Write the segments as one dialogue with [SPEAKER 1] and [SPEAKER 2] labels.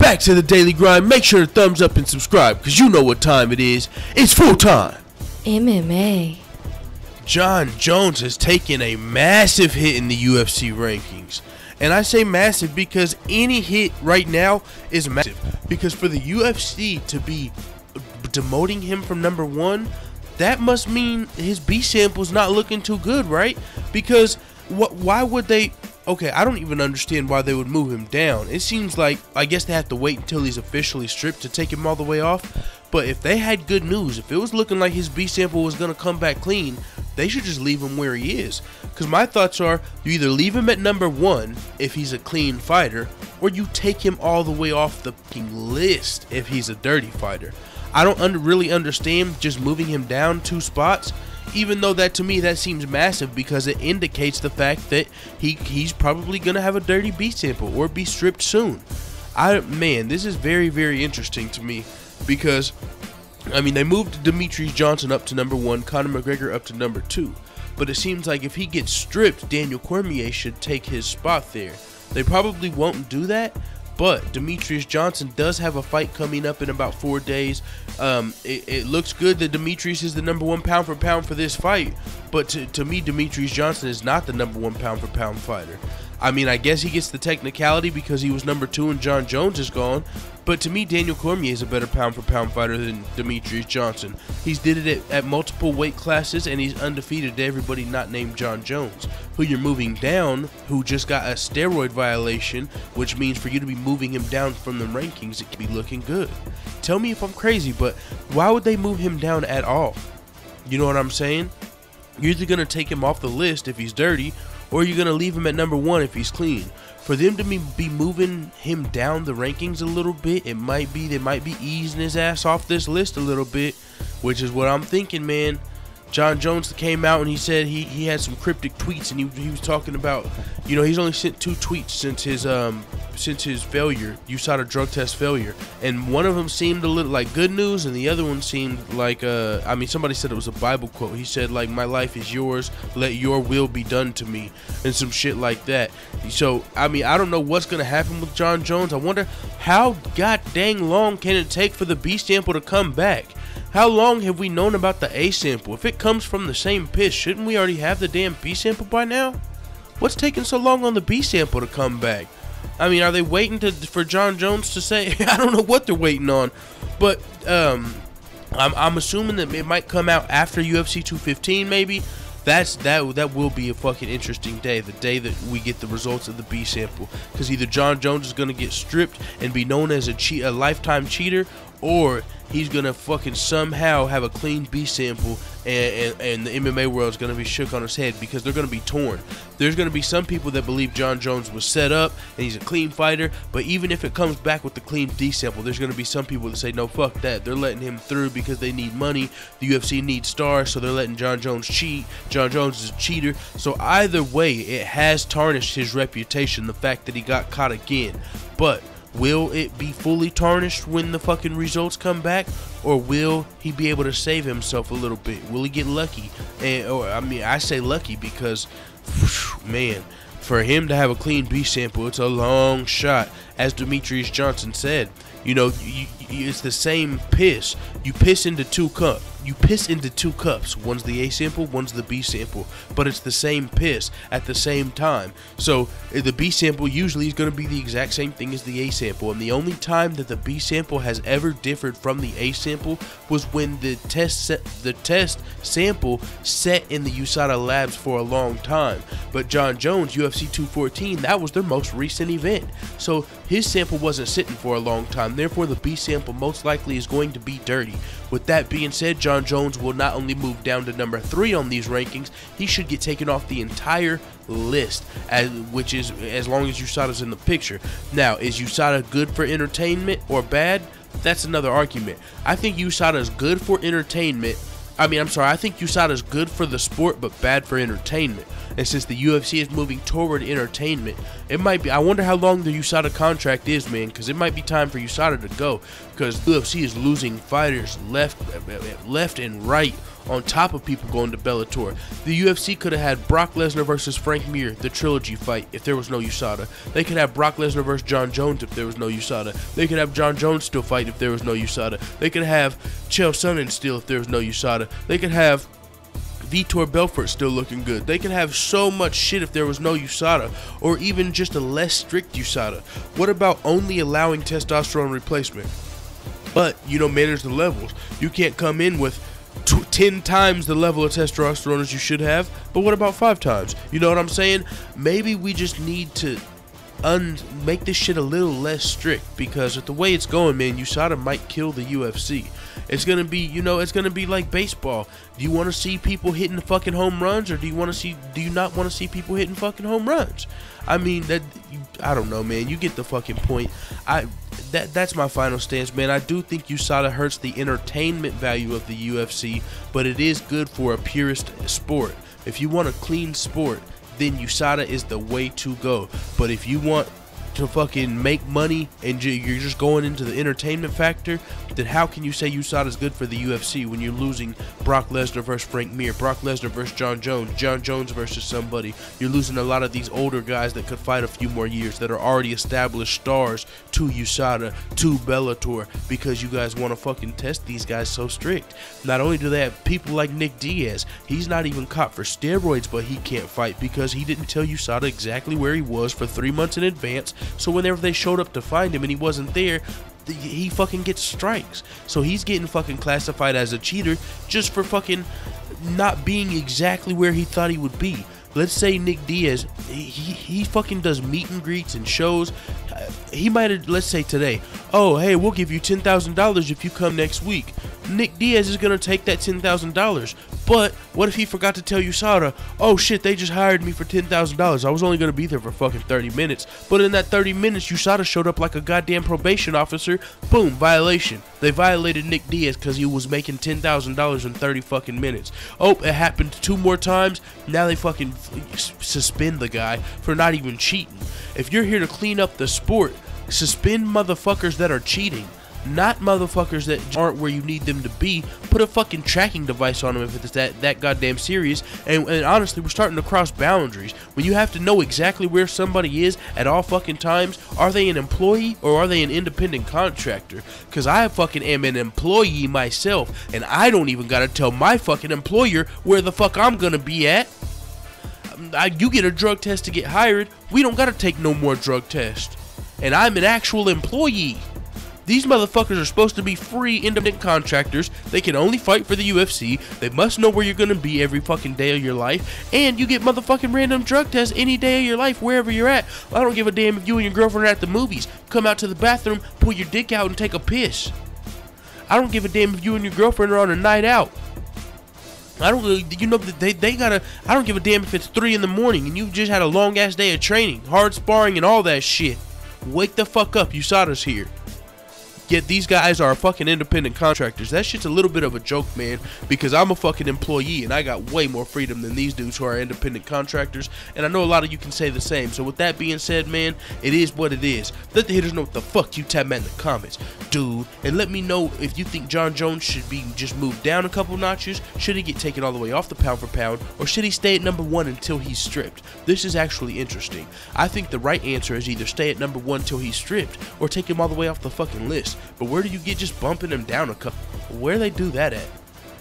[SPEAKER 1] back to the daily grind. Make sure to thumbs up and subscribe, because you know what time it is. It's full time.
[SPEAKER 2] MMA.
[SPEAKER 1] Jon Jones has taken a massive hit in the UFC rankings. And I say massive because any hit right now is massive. Because for the UFC to be demoting him from #1, that must mean his B sample's not looking too good, right? Because why would they... Okay, I don't even understand why they would move him down. It seems like, I guess they have to wait until he's officially stripped to take him all the way off. But if they had good news, if it was looking like his B sample was going to come back clean, they should just leave him where he is. Because my thoughts are, you either leave him at #1 if he's a clean fighter, or you take him all the way off the list if he's a dirty fighter. I don't really understand just moving him down 2 spots. Even though that, to me, that seems massive, because it indicates the fact that he's probably going to have a dirty B sample or be stripped soon. Man, this is very, very interesting to me, because, I mean, they moved Demetrius Johnson up to #1, Conor McGregor up to #2. But it seems like if he gets stripped, Daniel Cormier should take his spot there. They probably won't do that, but Demetrius Johnson does have a fight coming up in about 4 days. It looks good that Demetrius is the #1 pound for pound for this fight, but to me, Demetrius Johnson is not the #1 pound for pound fighter. I mean, I guess he gets the technicality because he was #2 and Jon Jones is gone, but to me, Daniel Cormier is a better pound for pound fighter than Demetrius Johnson. He's did it at multiple weight classes, and he's undefeated to everybody not named Jon Jones, who you're moving down, who just got a steroid violation, which means for you to be moving him down from the rankings, it could be looking good. Tell me if I'm crazy, but why would they move him down at all? You know what I'm saying? You're either going to take him off the list if he's dirty, or you're going to leave him at #1 if he's clean. For them to be moving him down the rankings a little bit, they might be easing his ass off this list a little bit, which is what I'm thinking, man. Jon Jones came out and he said he had some cryptic tweets, and he was talking about, you know, he's only sent 2 tweets since his failure, USADA drug test failure, and one of them seemed a little like good news, and the other one seemed like I mean, somebody said it was a Bible quote. He said, like, my life is yours, let your will be done to me, and some shit like that. So I mean, I don't know what's gonna happen with Jon Jones. I wonder how god dang long can it take for the B sample to come back. How long have we known about the A sample? If it comes from the same piss, shouldn't we already have the damn B sample by now? What's taking so long on the B sample to come back? I mean, are they waiting for Jon Jones to say? I don't know what they're waiting on, but I'm assuming that it might come out after UFC 215, maybe. That will be a fucking interesting day, the day that we get the results of the B sample, because either Jon Jones is gonna get stripped and be known as a lifetime cheater, or he's gonna fucking somehow have a clean B sample, and the MMA world is gonna be shook on his head, because they're gonna be torn. There's gonna be some people that believe Jon Jones was set up and he's a clean fighter, but even if it comes back with the clean D sample, there's gonna be some people that say, no, fuck that. They're letting him through because they need money. The UFC needs stars, so they're letting Jon Jones cheat. Jon Jones is a cheater. So either way, it has tarnished his reputation, the fact that he got caught again. But will it be fully tarnished when the fucking results come back, or will he be able to save himself a little bit? Will he get lucky? Or I mean, I say lucky because, man, for him to have a clean B sample, it's a long shot. As Demetrius Johnson said, you know, it's the same piss. You piss into 2 cups. You piss into 2 cups. One's the A sample, one's the B sample, but it's the same piss at the same time. So the B sample usually is going to be the exact same thing as the A sample, and the only time that the B sample has ever differed from the A sample was when the test sample set in the USADA labs for a long time. But Jon Jones, UFC 214, that was their most recent event, so his sample wasn't sitting for a long time. Therefore, the B sample most likely is going to be dirty. With that being said, Jon Jones will not only move down to #3 on these rankings, he should get taken off the entire list, which is as long as USADA's in the picture. Now, is USADA good for entertainment or bad? That's another argument. I think USADA is good for entertainment. I think USADA is good for the sport, but bad for entertainment. And since the UFC is moving toward entertainment, it might be. I wonder how long the USADA contract is, man, because it might be time for USADA to go, because UFC is losing fighters left and right on top of people going to Bellator. The UFC could have had Brock Lesnar versus Frank Mir, the trilogy fight, if there was no USADA. They could have Brock Lesnar versus John Jones if there was no USADA. They could have John Jones still fight if there was no USADA. They could have Chael Sonnen still if there was no USADA. They could have Vitor Belfort still looking good. They could have so much shit if there was no USADA, or even just a less strict USADA. What about only allowing testosterone replacement? But, you know, manage the levels. You can't come in with 10 times the level of testosterone as you should have, but what about 5 times? You know what I'm saying? Maybe we just need to make this shit a little less strict, because with the way it's going, man, USADA might kill the UFC. It's gonna be, you know, it's gonna be like baseball. Do you want to see people hitting fucking home runs, or do you not want to see people hitting fucking home runs? I mean, I don't know, man. You get the fucking point. That's my final stance, man. I do think USADA hurts the entertainment value of the UFC, but it is good for a purist sport. If you want a clean sport, then USADA is the way to go. But if you want to fucking make money and you're just going into the entertainment factor, then how can you say USADA is good for the UFC when you're losing Brock Lesnar versus Frank Mir, Brock Lesnar versus John Jones versus somebody? You're losing a lot of these older guys that could fight a few more years, that are already established stars, to USADA, to Bellator, because you guys want to fucking test these guys so strict. Not only do they have people like Nick Diaz, he's not even caught for steroids, but he can't fight because he didn't tell USADA exactly where he was for 3 months in advance. So whenever they showed up to find him and he wasn't there, he fucking gets strikes. So he's getting fucking classified as a cheater just for fucking not being exactly where he thought he would be. Let's say Nick Diaz, he fucking does meet and greets and shows. He might have, let's say today, oh, hey, we'll give you $10,000 if you come next week. Nick Diaz is going to take that $10,000. But what if he forgot to tell USADA, oh shit, they just hired me for $10,000. I was only going to be there for fucking 30 minutes. But in that 30 minutes, USADA showed up like a goddamn probation officer. Boom, violation. They violated Nick Diaz because he was making $10,000 in 30 fucking minutes. Oh, it happened 2 more times. Now they fucking suspend the guy for not even cheating. If you're here to clean up the sport, suspend motherfuckers that are cheating, not motherfuckers that aren't where you need them to be. Put a fucking tracking device on them if it's that goddamn serious. And honestly, we're starting to cross boundaries. When you have to know exactly where somebody is at all fucking times, are they an employee or are they an independent contractor? Because I fucking am an employee myself, and I don't even gotta tell my fucking employer where the fuck I'm gonna be at. You get a drug test to get hired. We don't gotta take no more drug tests. And I'm an actual employee. These motherfuckers are supposed to be free independent contractors. They can only fight for the UFC. They must know where you're gonna be every fucking day of your life. And you get motherfucking random drug tests any day of your life, wherever you're at. I don't give a damn if you and your girlfriend are at the movies. Come out to the bathroom, pull your dick out, and take a piss. I don't give a damn if you and your girlfriend are on a night out. I don't really, you know, they gotta, I don't give a damn if it's 3 in the morning and you just had a long ass day of training, hard sparring and all that shit. Wake the fuck up, USADA's here. Yet these guys are fucking independent contractors. That shit's a little bit of a joke, man, because I'm a fucking employee and I got way more freedom than these dudes who are independent contractors, and I know a lot of you can say the same. So with that being said, man, it is what it is. Let the haters know what the fuck you tap at in the comments, dude, and let me know if you think John Jones should be just moved down a couple notches. Should he get taken all the way off the pound for pound, or should he stay at #1 until he's stripped? This is actually interesting. I think the right answer is either stay at #1 till he's stripped, or take him all the way off the fucking list. But where do you get just bumping him down a couple? Where they do that at?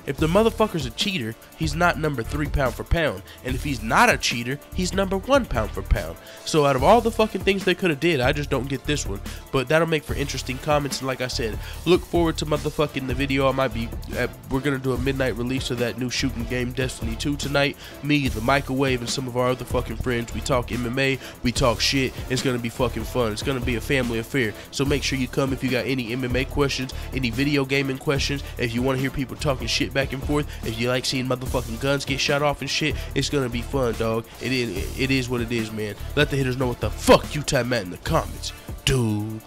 [SPEAKER 1] If the motherfucker's a cheater, he's not #3 pound for pound. And if he's not a cheater, he's #1 pound for pound. So out of all the fucking things they could have did, I just don't get this one. But that'll make for interesting comments. And like I said, look forward to motherfucking the video. I might be, we're going to do a midnight release of that new shooting game, Destiny 2 tonight. Me, the Microwave, and some of our other fucking friends. We talk MMA, we talk shit. It's going to be fucking fun. It's going to be a family affair. So make sure you come if you got any MMA questions, any video gaming questions. If you want to hear people talking shit back and forth, if you like seeing motherfucking guns get shot off and shit, it's gonna be fun, dog. It is what it is, man. Let the hitters know what the fuck you type at in the comments, dude.